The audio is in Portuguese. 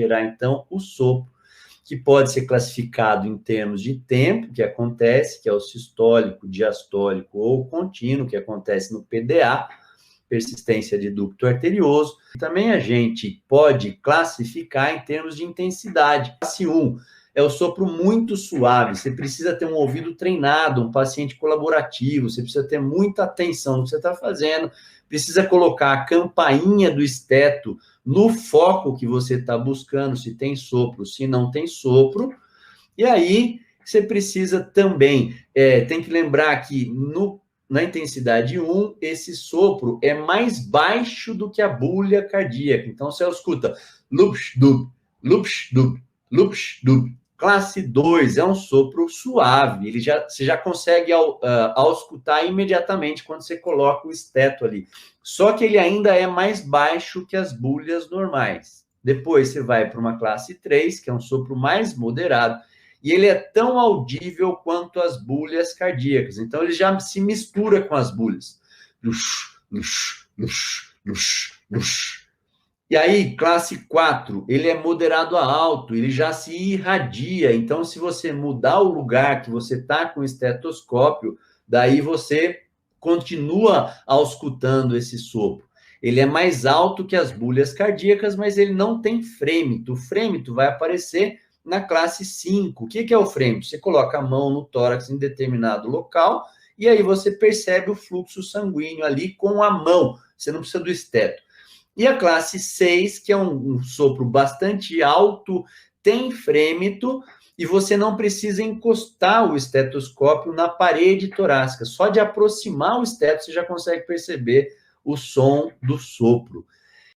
gerar, então, o sopro, que pode ser classificado em termos de tempo que acontece, que é o sistólico, diastólico ou contínuo, que acontece no PDA, persistência de ducto arterioso. Também a gente pode classificar em termos de intensidade. Classe 1 é o sopro muito suave, você precisa ter um ouvido treinado, um paciente colaborativo, você precisa ter muita atenção no que você está fazendo, precisa colocar a campainha do esteto no foco que você está buscando, se tem sopro, se não tem sopro, e aí você precisa também, tem que lembrar que na intensidade 1, esse sopro é mais baixo do que a bulha cardíaca, então você escuta lupsdub, lupsdub, lupsdub. Classe 2 é um sopro suave, você já consegue auscultar imediatamente quando você coloca o esteto ali. Só que ele ainda é mais baixo que as bulhas normais. Depois você vai para uma classe 3, que é um sopro mais moderado, e ele é tão audível quanto as bulhas cardíacas. Então, ele já se mistura com as bulhas. Lush, lush, lush, lush, lush. E aí, classe 4, ele é moderado a alto, ele já se irradia. Então, se você mudar o lugar que você está com o estetoscópio, daí você continua auscultando esse sopro. Ele é mais alto que as bulhas cardíacas, mas ele não tem frêmito. O frêmito vai aparecer na classe 5. O que é o frêmito? Você coloca a mão no tórax em determinado local e aí você percebe o fluxo sanguíneo ali com a mão. Você não precisa do esteto. E a classe 6, que é um sopro bastante alto, tem frêmito, e você não precisa encostar o estetoscópio na parede torácica. Só de aproximar o esteto, você já consegue perceber o som do sopro.